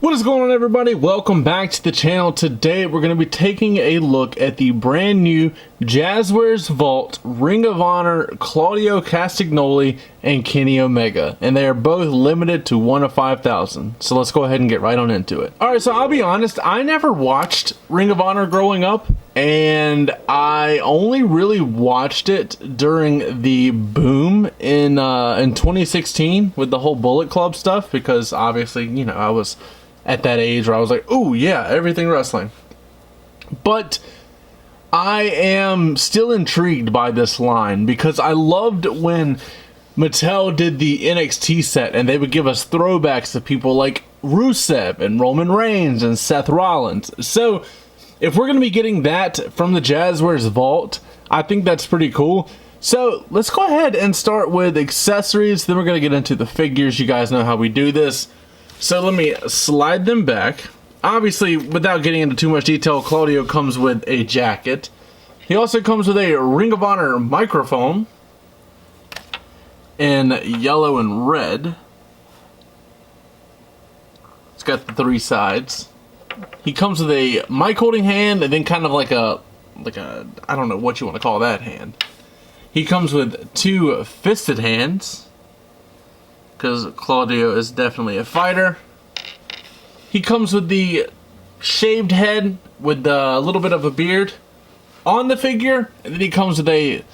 What is going on, everybody? Welcome back to the channel. Today we're going to be taking a look at the brand new Jazwares Vault Ring of Honor Claudio Castagnoli and Kenny Omega, and they are both limited to 1 of 5,000. So let's go ahead and get right on into it. Alright, so I'll be honest, I never watched Ring of Honor growing up, and I only really watched it during the boom in 2016 with the whole Bullet Club stuff, because obviously, you know, I was at that age where I was like, oh yeah, everything wrestling. But I am still intrigued by this line because I loved when Mattel did the NXT set and they would give us throwbacks to people like Rusev and Roman Reigns and Seth Rollins. So if we're going to be getting that from the Jazwares Vault, I think that's pretty cool. So let's go ahead and start with accessories, then we're going to get into the figures. You guys know how we do this. So let me slide them back. Obviously, without getting into too much detail, Claudio comes with a jacket. He also comes with a Ring of Honor microphone in yellow and red. It's got the 3 sides. He comes with a mic holding hand and then kind of like a I don't know what you want to call that hand. He comes with 2 fisted hands, because Claudio is definitely a fighter. He comes with the shaved head with a little bit of a beard on the figure, and then he comes with a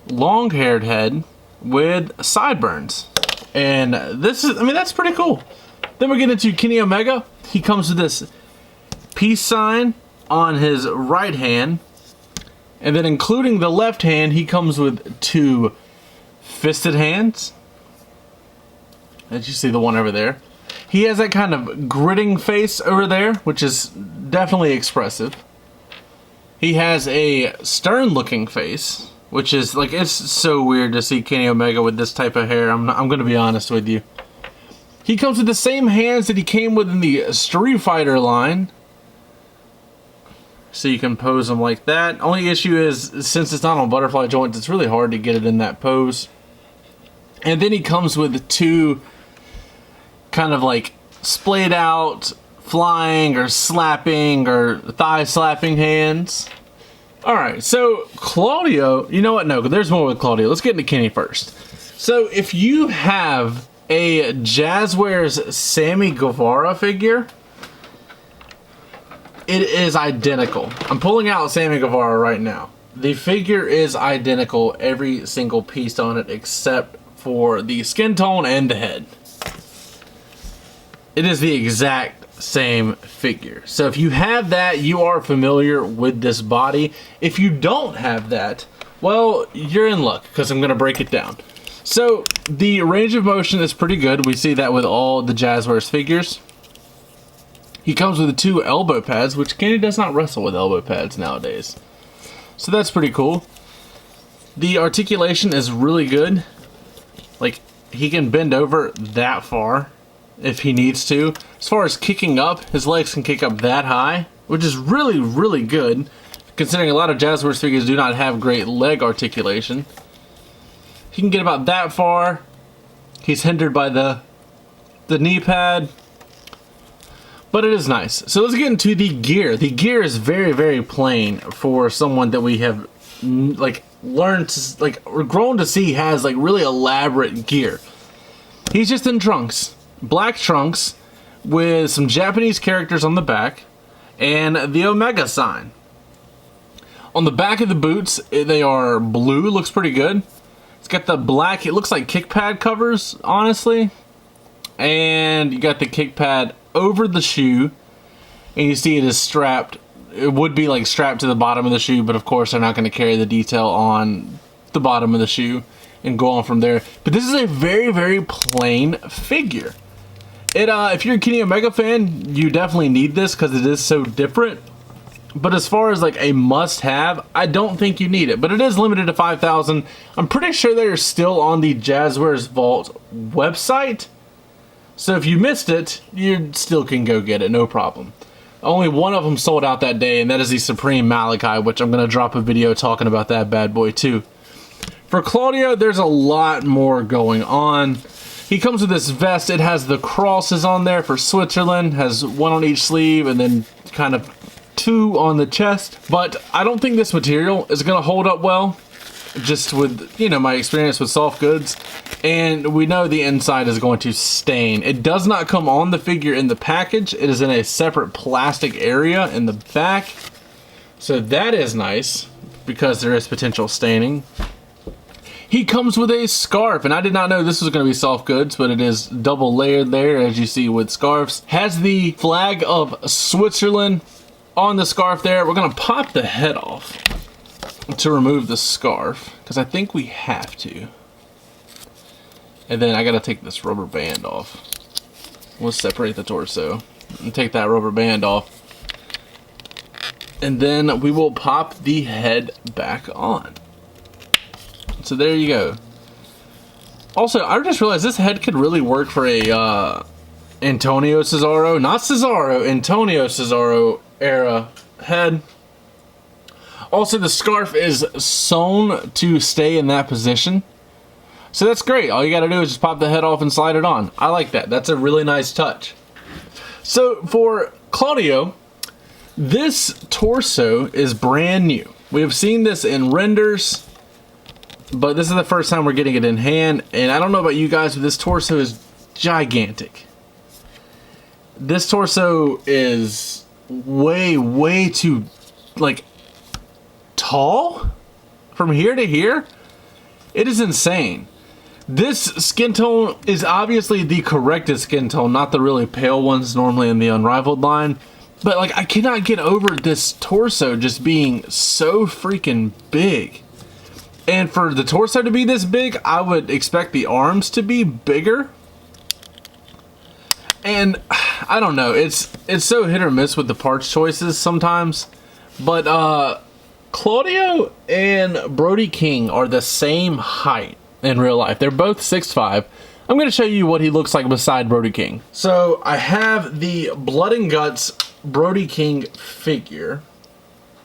long-haired head with sideburns. And this is, I mean, that's pretty cool. Then we get into Kenny Omega. He comes with this peace sign on his right hand, and then including the left hand, he comes with 2 fisted hands. As you see, the one over there. He has that kind of gritting face over there, which is definitely expressive. He has a stern looking face, which is like, it's so weird to see Kenny Omega with this type of hair. I'm going to be honest with you. He comes with the same hands that he came with in the Street Fighter line. So you can pose them like that. Only issue is, since it's not on butterfly joints, it's really hard to get it in that pose. And then he comes with 2 kind of like splayed out flying or slapping or thigh slapping hands. Alright, so Claudio, you know what? No, there's more with Claudio. Let's get into Kenny first. So if you have a Jazwares Sammy Guevara figure, it is identical. I'm pulling out Sammy Guevara right now. The figure is identical, every single piece on it except for the skin tone and the head. It is the exact same figure. So if you have that, you are familiar with this body. If you don't have that, well, you're in luck, because I'm going to break it down. So the range of motion is pretty good. We see that with all the Jazwares figures. He comes with the 2 elbow pads, which Kenny does not wrestle with elbow pads nowadays. So that's pretty cool. The articulation is really good. Like, he can bend over that far if he needs to. As far as kicking up, his legs can kick up that high, which is really, really good, considering a lot of Jazwares figures do not have great leg articulation. He can get about that far. He's hindered by the knee pad, but it is nice. So let's get into the gear. The gear is very, very plain for someone that we have like learned to, like, or grown to see has like really elaborate gear. He's just in trunks. Black trunks with some Japanese characters on the back and the Omega sign. On the back of the boots, they are blue. Looks pretty good. It's got the black, it looks like kick pad covers, honestly. And you got the kick pad over the shoe, and you see it is strapped. It would be like strapped to the bottom of the shoe, but of course they're not going to carry the detail on the bottom of the shoe and go on from there. But this is a very, very plain figure. If you're a Kenny Omega fan, you definitely need this because it is so different. But as far as like a must-have, I don't think you need it. But it is limited to 5,000. I'm pretty sure they're still on the Jazwares Vault website. So if you missed it, you still can go get it, no problem. Only one of them sold out that day, and that is the Supreme Malachi, which I'm going to drop a video talking about that bad boy too. For Claudio, there's a lot more going on. He comes with this vest. It has the crosses on there for Switzerland, has one on each sleeve and then kind of two on the chest. But I don't think this material is going to hold up well, just with, you know, my experience with soft goods. And we know the inside is going to stain. It does not come on the figure in the package. It is in a separate plastic area in the back. So that is nice because there is potential staining. He comes with a scarf, and I did not know this was going to be soft goods, but it is double layered there, as you see with scarves. Has the flag of Switzerland on the scarf there. We're going to pop the head off to remove the scarf, because I think we have to. And then I got to take this rubber band off. We'll separate the torso and take that rubber band off. And then we will pop the head back on. So there you go. Also, I just realized this head could really work for a Antonio Cesaro, not Cesaro, Antonio Cesaro era head. Also, the scarf is sewn to stay in that position. So that's great. All you gotta do is just pop the head off and slide it on. I like that. That's a really nice touch. So for Claudio, this torso is brand new. We have seen this in renders, but this is the first time we're getting it in hand, and I don't know about you guys, but this torso is gigantic. This torso is way too, like, tall from here to here. It is insane. This skin tone is obviously the corrected skin tone, not the really pale ones normally in the Unrivaled line. But, like, I cannot get over this torso just being so freaking big. And for the torso to be this big, I would expect the arms to be bigger. And I don't know, it's so hit or miss with the parts choices sometimes. But Claudio and Brody King are the same height in real life. They're both 6'5". I'm going to show you what he looks like beside Brody King. So I have the Blood and Guts Brody King figure.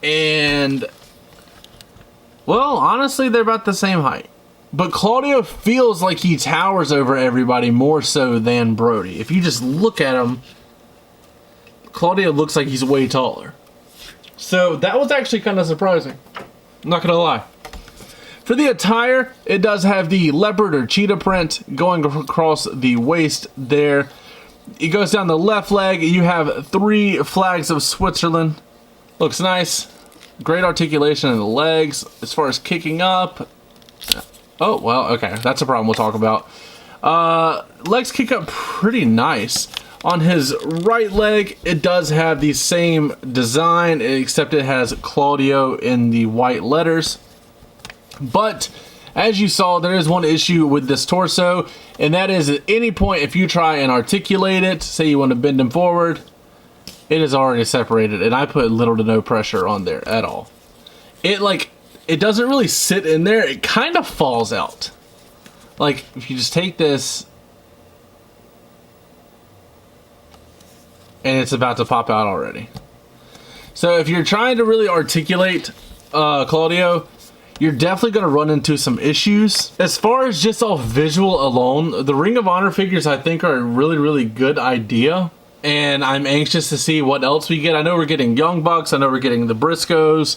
And, well, honestly, they're about the same height. But Claudio feels like he towers over everybody more so than Brody. If you just look at him, Claudio looks like he's way taller. So that was actually kind of surprising. I'm not going to lie. For the attire, it does have the leopard or cheetah print going across the waist there. It goes down the left leg. You have 3 flags of Switzerland. Looks nice. Great articulation in the legs. As far as kicking up. Oh, well, okay. That's a problem we'll talk about. Legs kick up pretty nice. On his right leg, it does have the same design, except it has Claudio in the white letters. But as you saw, there is one issue with this torso, and that is at any point if you try and articulate it, say you want to bend him forward, it is already separated, and I put little to no pressure on there at all. It doesn't really sit in there. It kind of falls out. Like, if you just take this and it's about to pop out already. So if you're trying to really articulate Claudio, you're definitely going to run into some issues. As far as just off visual alone, the Ring of Honor figures I think are a really good idea. And I'm anxious to see what else we get. I know we're getting Young Bucks. I know we're getting the Briscoes.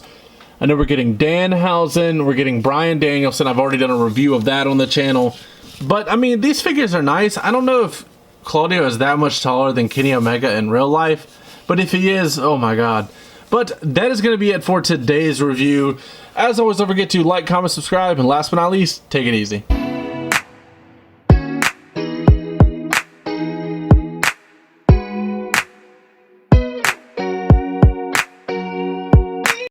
I know we're getting Danhausen. We're getting Bryan Danielson. I've already done a review of that on the channel. But, I mean, these figures are nice. I don't know if Claudio is that much taller than Kenny Omega in real life. But if he is, oh my god. But that is going to be it for today's review. As always, don't forget to like, comment, subscribe, and last but not least, take it easy.